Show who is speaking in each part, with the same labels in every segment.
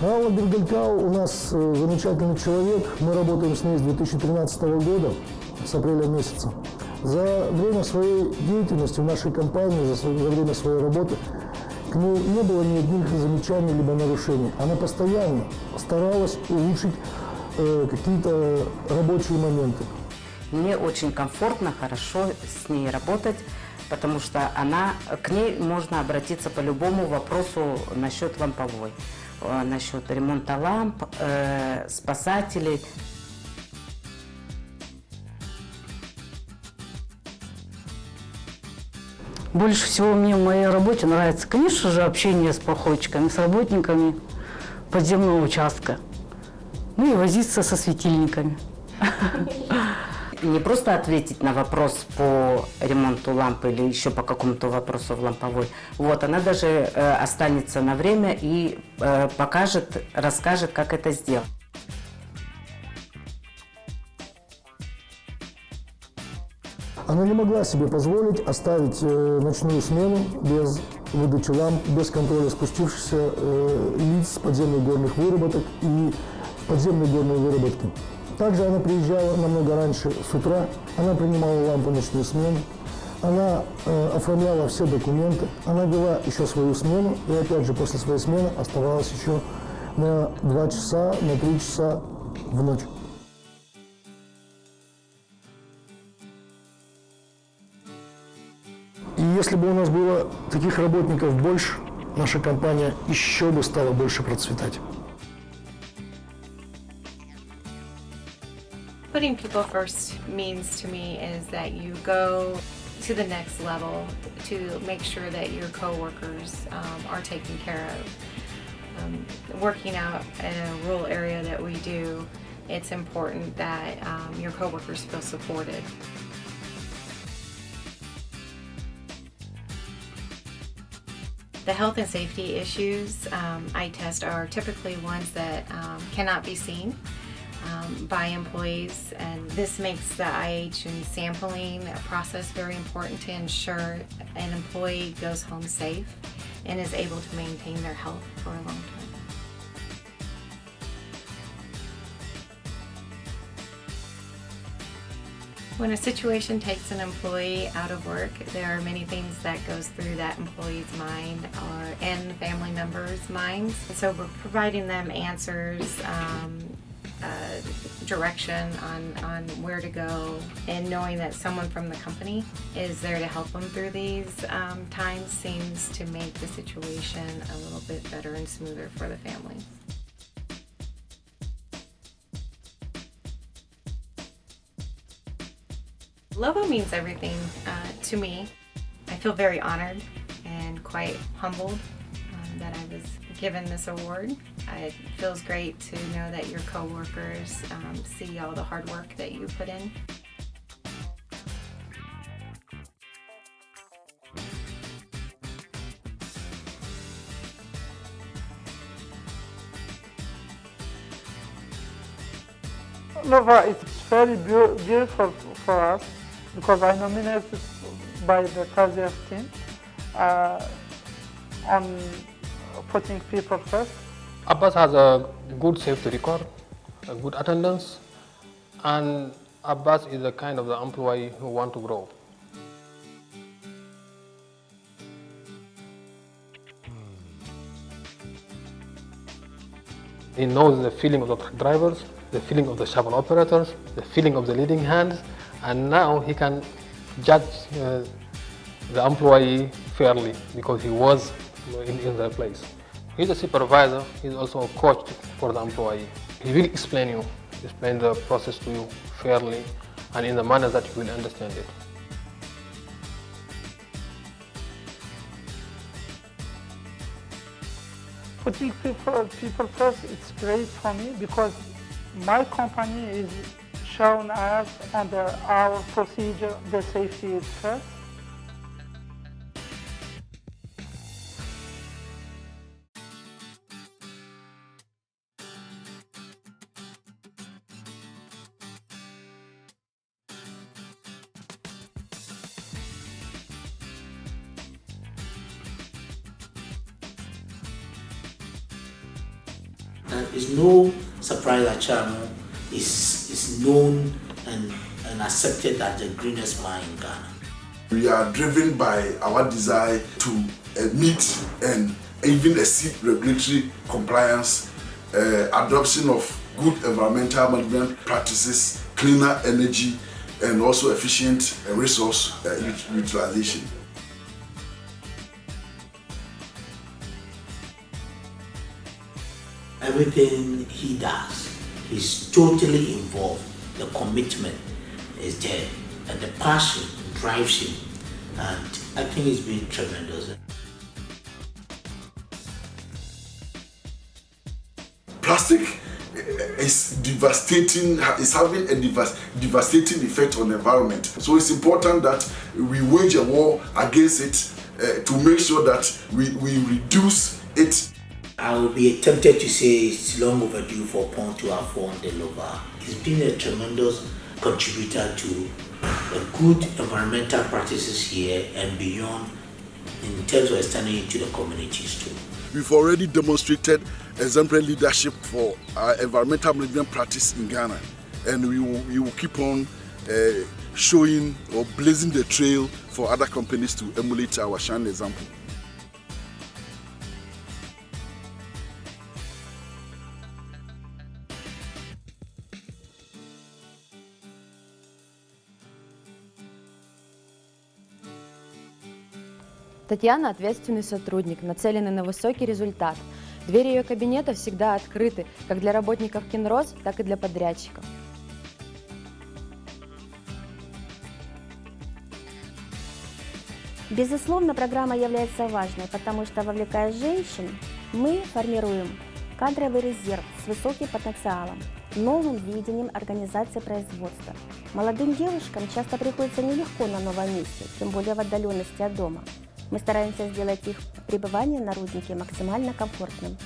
Speaker 1: Алла Бергалька у нас замечательный человек. Мы работаем с ней с 2013 года, с апреля месяца. За время своей деятельности в нашей компании, за время своей работы, к ней не было ни одних замечаний либо нарушений. Она постоянно старалась улучшить какие-то рабочие моменты.
Speaker 2: Мне очень комфортно, хорошо с ней работать, потому что к ней можно обратиться по любому вопросу насчет ламповой, насчет ремонта ламп, спасателей.
Speaker 3: Больше всего мне в моей работе нравится, конечно же, общение с проходчиками, с работниками подземного участка, ну и возиться со светильниками.
Speaker 2: Не просто ответить на вопрос по ремонту лампы или еще по какому-то вопросу в ламповой. Вот, она даже останется на время и покажет, расскажет, как это сделать.
Speaker 1: Она не могла себе позволить оставить ночную смену без выдачи ламп, без контроля спустившихся лиц подземных горных выработок и подземной горной выработки. Также она приезжала намного раньше с утра, она принимала лампу ночную смену, она оформляла все документы, она вела еще свою смену и опять же после своей смены оставалась еще на 2 часа, на 3 часа в ночь. И если бы у нас было таких работников больше, наша компания еще бы стала больше процветать.
Speaker 4: Putting people first means to me is that you go to the next level to make sure that your coworkers are taken care of. Working out in a rural area that we do, it's important that your coworkers feel supported. The health and safety issues I test are typically ones that cannot be seen by employees, and this makes the IH and sampling process very important to ensure an employee goes home safe and is able to maintain their health for a long time. When a situation takes an employee out of work, there are many things that goes through that employee's mind and family members' minds. So we're providing them answers, direction on where to go, and knowing that someone from the company is there to help them through these times seems to make the situation a little bit better and smoother for the family. LOVA means everything to me. I feel very honored and quite humbled that I was given this award. It feels great to know that your coworkers see all the hard work that you put in.
Speaker 5: LOVA is very beautiful for us because I nominated by the career team on putting people first.
Speaker 6: Abbas has a good safety record, a good attendance, and Abbas is the kind of the employee who want to grow. He knows the feeling of the truck drivers, the feeling of the shovel operators, the feeling of the leading hands, and now he can judge the employee fairly because he was in their place. He's a supervisor, he's also a coach for the employee. He will explain the process to you fairly and in the manner that you will understand it.
Speaker 5: Putting people first, it's great for me because my company is shown as under our procedure, the safety is first.
Speaker 7: It's no surprise that Chamo is known and accepted as the greenest man in Ghana.
Speaker 8: We are driven by our desire to meet and even exceed regulatory compliance, adoption of good environmental management practices, cleaner energy, and also efficient resource utilization.
Speaker 7: Everything he does, he's totally involved. The commitment is there, and the passion drives him, and I think it's been tremendous.
Speaker 8: Plastic is devastating, is having a devastating effect on the environment. So it's important that we wage a war against it to make sure that we reduce it.
Speaker 7: I would be tempted to say it's long overdue for Pond to have formed the LOVA. It's been a tremendous contributor to good environmental practices here and beyond in terms of extending it to the communities too.
Speaker 8: We've already demonstrated exemplary leadership for our environmental management practice in Ghana, and we will keep on showing or blazing the trail for other companies to emulate our shining example.
Speaker 9: Татьяна – ответственный сотрудник, нацеленный на высокий результат. Двери ее кабинета всегда открыты как для работников Kinross, так и для подрядчиков.
Speaker 10: Безусловно, программа является важной, потому что, вовлекая женщин, мы формируем кадровый резерв с высоким потенциалом, новым видением организации производства. Молодым девушкам часто приходится нелегко на новом месте, тем более в отдаленности от дома. Мы стараемся сделать их пребывание на руднике максимально комфортным.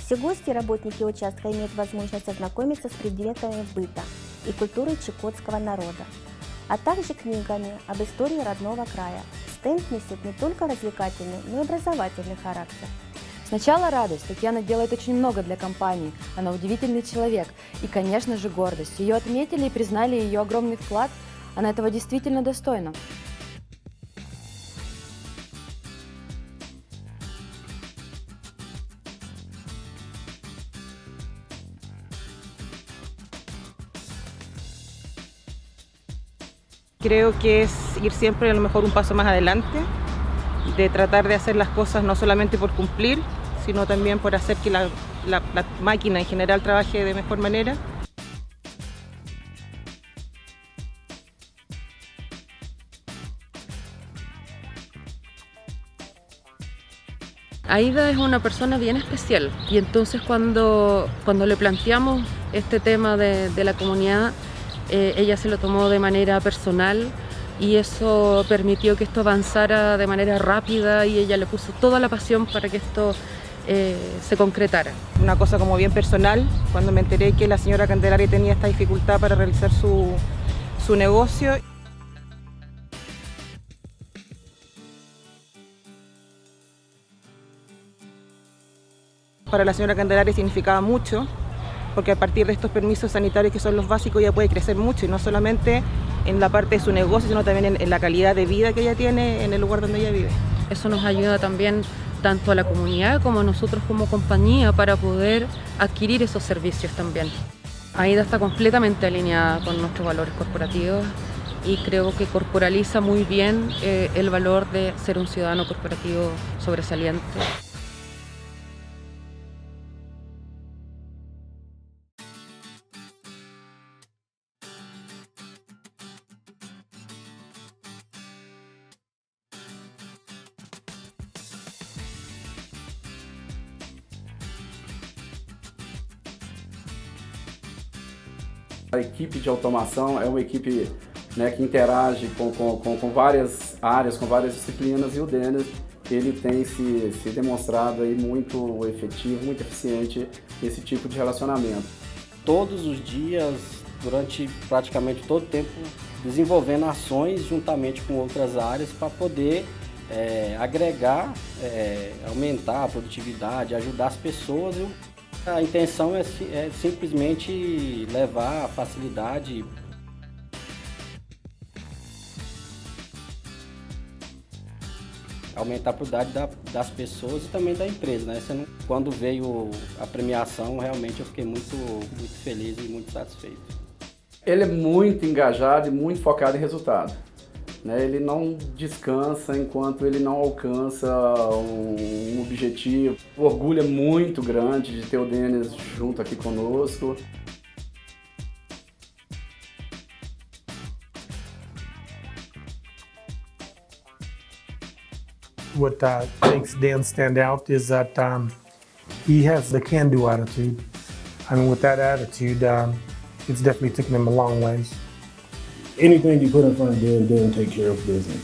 Speaker 10: Все гости и работники участка имеют возможность ознакомиться с предметами быта и культурой чукотского народа, а также книгами об истории родного края. Стенд несет не только развлекательный, но и образовательный характер.
Speaker 9: Сначала радость. Татьяна делает очень много для компании. Она удивительный человек. И, конечно же, гордость. Ее отметили и признали ее огромный вклад. Она этого действительно достойна.
Speaker 11: Creo que es ir siempre a lo mejor un paso más adelante, de tratar de hacer las cosas no solamente por cumplir, sino también por hacer que la máquina en general trabaje de mejor manera.
Speaker 12: Aida es una persona bien especial y entonces cuando le planteamos este tema de la comunidad, ella se lo tomó de manera personal y eso permitió que esto avanzara de manera rápida y ella le puso toda la pasión para que esto se concretara.
Speaker 11: Una cosa como bien personal, cuando me enteré que la señora Candelaria tenía esta dificultad para realizar su negocio. Para la señora Candelaria significaba mucho, porque a partir de estos permisos sanitarios que son los básicos ella puede crecer mucho y no solamente en la parte de su negocio, sino también en la calidad de vida que ella tiene en el lugar donde ella vive.
Speaker 12: Eso nos ayuda también tanto a la comunidad como a nosotros como compañía para poder adquirir esos servicios también. Aida está completamente alineada con nuestros valores corporativos y creo que corporaliza muy bien el valor de ser un ciudadano corporativo sobresaliente.
Speaker 13: A equipe de automação é uma equipe, né, que interage com várias áreas, com várias disciplinas, e o Denis ele tem se demonstrado aí muito efetivo, muito eficiente nesse tipo de relacionamento.
Speaker 14: Todos os dias, durante praticamente todo o tempo
Speaker 13: desenvolvendo ações juntamente com outras áreas para poder agregar, aumentar a produtividade, ajudar as pessoas. A intenção é simplesmente levar a facilidade. Aumentar a produtividade das pessoas e também da empresa, né? Quando veio a premiação, realmente eu fiquei muito feliz e muito satisfeito. Ele é muito engajado e muito focado em resultado, né? Ele não descansa enquanto ele não alcança um objetivo. O orgulho é muito grande de ter o Denis junto aqui conosco.
Speaker 14: What makes Dan stand out is that he has the can-do attitude. I mean, with that attitude, it's definitely taken him a long ways.
Speaker 15: Anything you put in front of Dan, Dan take care of business.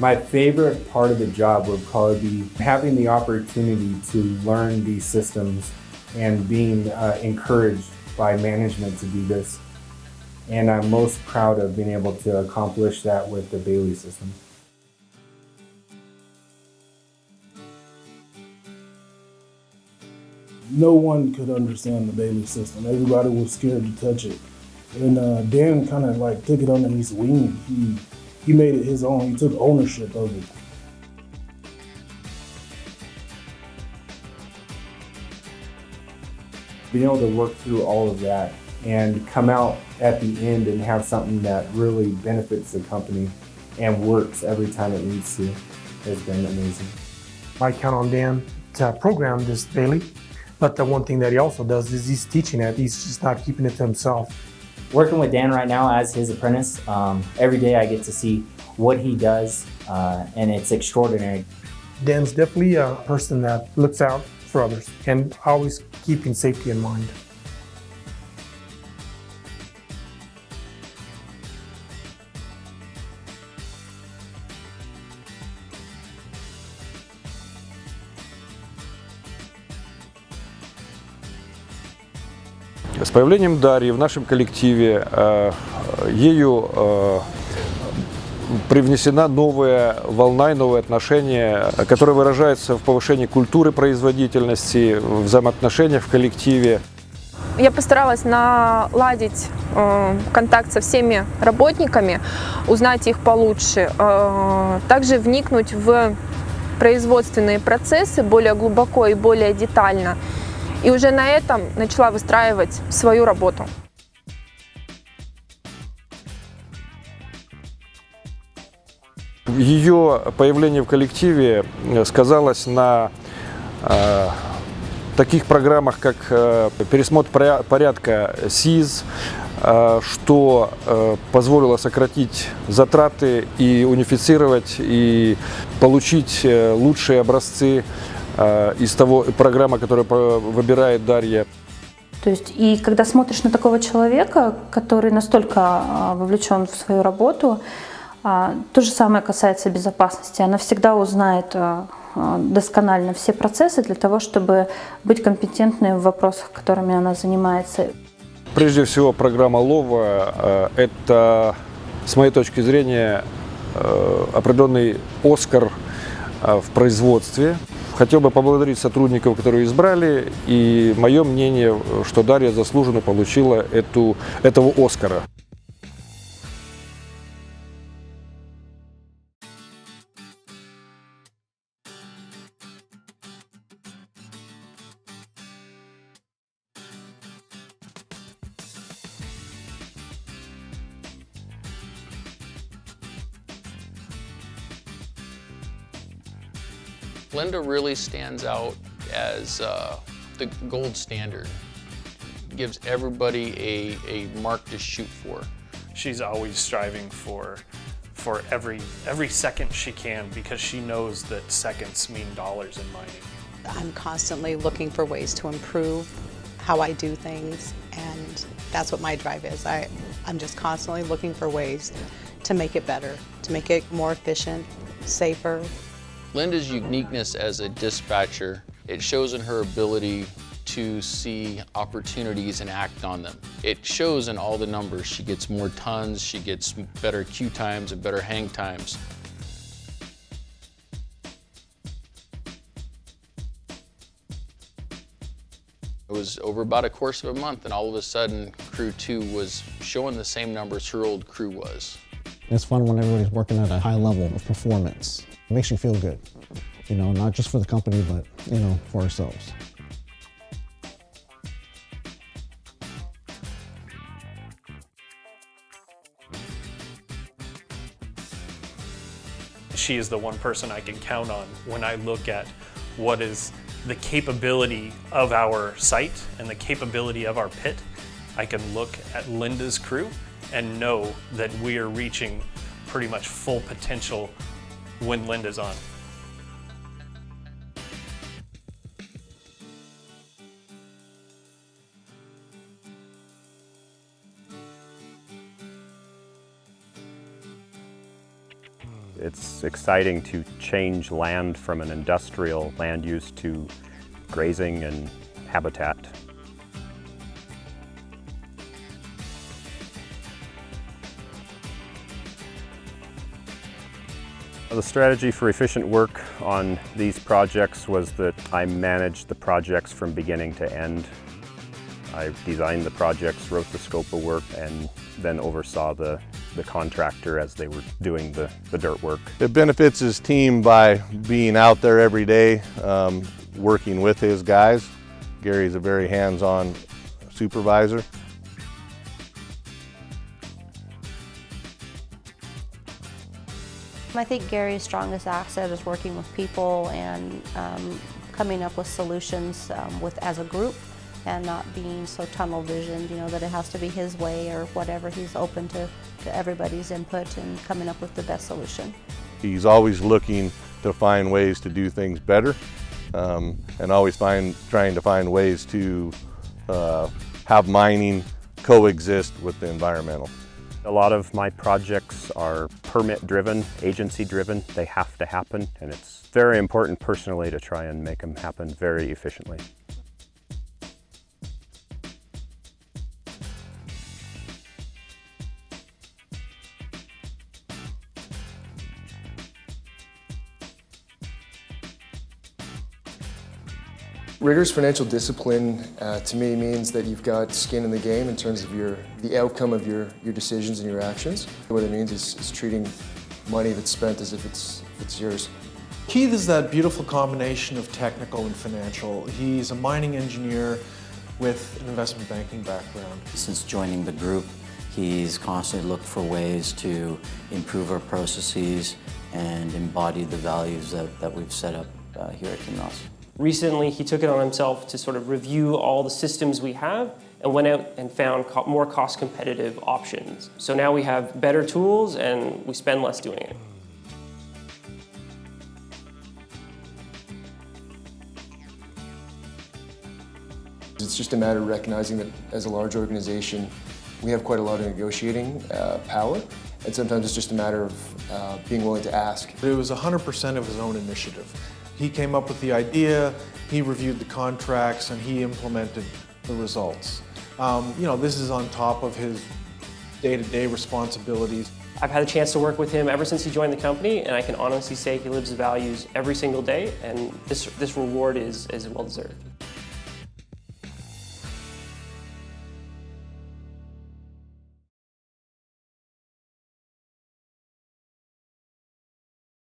Speaker 16: My favorite part of the job would probably be having the opportunity to learn these systems and being encouraged by management to do this. And I'm most proud of being able to accomplish that with the Bailey system.
Speaker 15: No one could understand the Bailey system. Everybody was scared to touch it. And Dan kind of like took it under his wing. He made it his own. He took ownership of it.
Speaker 16: Being able to work through all of that and come out at the end and have something that really benefits the company and works every time it needs to has been amazing.
Speaker 14: I count on Dan to program this Bailey, but the one thing that he also does is he's teaching it. He's just not keeping it to himself.
Speaker 17: Working with Dan right now as his apprentice, every day I get to see what he does, and it's extraordinary.
Speaker 14: Dan's definitely a person that looks out for others and always keeping safety in mind.
Speaker 18: С появлением Дарьи в нашем коллективе ею привнесена новая волна и новые отношения, которые выражаются в повышении культуры производительности, в взаимоотношениях в коллективе.
Speaker 19: Я постаралась наладить контакт со всеми работниками, узнать их получше, также вникнуть в производственные процессы более глубоко и более детально. И уже на этом начала выстраивать свою работу.
Speaker 18: Ее появление в коллективе сказалось на таких программах, как пересмотр порядка СИЗ, что позволило сократить затраты и унифицировать, и получить лучшие образцы из того программы, которую выбирает Дарья.
Speaker 20: То есть, и когда смотришь на такого человека, который настолько вовлечен в свою работу, то же самое касается безопасности. Она всегда узнает досконально все процессы для того, чтобы быть компетентной в вопросах, которыми она занимается.
Speaker 18: Прежде всего, программа LOVA – это, с моей точки зрения, определенный «Оскар» в производстве. Хотел бы поблагодарить сотрудников, которые избрали, и мое мнение, что Дарья заслуженно получила этого «Оскара».
Speaker 21: Linda really stands out as the gold standard. Gives everybody a mark to shoot for.
Speaker 22: She's always striving for every second she can, because she knows that seconds mean dollars in mining.
Speaker 23: I'm constantly looking for ways to improve how I do things, and that's what my drive is. I'm just constantly looking for ways to make it better, to make it more efficient, safer.
Speaker 21: Linda's uniqueness as a dispatcher, it shows in her ability to see opportunities and act on them. It shows in all the numbers. She gets more tons, she gets better queue times and better hang times. It was over about a course of a month, and all of a sudden, Crew 2 was showing the same numbers her old crew was.
Speaker 1: It's fun when everybody's working at a high level of performance. It makes you feel good, you know, not just for the company, but, you know, for ourselves.
Speaker 22: She is the one person I can count on when I look at what is the capability of our site and the capability of our pit. I can look at Linda's crew and know that we are reaching pretty much full potential when Linda's on.
Speaker 2: It's exciting to change land from an industrial land use to grazing and habitat. The strategy for efficient work on these projects was that I managed the projects from beginning to end. I designed the projects, wrote the scope of work, and then oversaw the contractor as they were doing the dirt work.
Speaker 3: It benefits his team by being out there every day, working with his guys. Gary's a very hands-on supervisor.
Speaker 24: I think Gary's strongest asset is working with people and coming up with solutions as a group, and not being so tunnel visioned, you know, that it has to be his way or whatever. He's open to everybody's input and coming up with the best solution.
Speaker 3: He's always looking to find ways to do things better, and always trying to find ways to have mining coexist with the environmental.
Speaker 2: A lot of my projects are permit driven, agency driven. They have to happen, and it's very important personally to try and make them happen very efficiently.
Speaker 25: Rigorous financial discipline to me means that you've got skin in the game in terms of the outcome of your decisions and your actions. What it means is treating money that's spent as if it's yours.
Speaker 26: Keith is that beautiful combination of technical and financial. He's a mining engineer with an investment banking background.
Speaker 27: Since joining the group, he's constantly looked for ways to improve our processes and embody the values that we've set up here at Kinross.
Speaker 28: Recently, he took it on himself to sort of review all the systems we have and went out and found more cost-competitive options. So now we have better tools and we spend less doing it.
Speaker 25: It's just a matter of recognizing that as a large organization, we have quite a lot of negotiating power, and sometimes it's just a matter of being willing to ask.
Speaker 26: It was 100% of his own initiative. He came up with the idea, he reviewed the contracts, and he implemented the results. You know, this is on top of his day-to-day responsibilities.
Speaker 28: I've had a chance to work with him ever since he joined the company, and I can honestly say he lives his values every single day, and this reward is well deserved.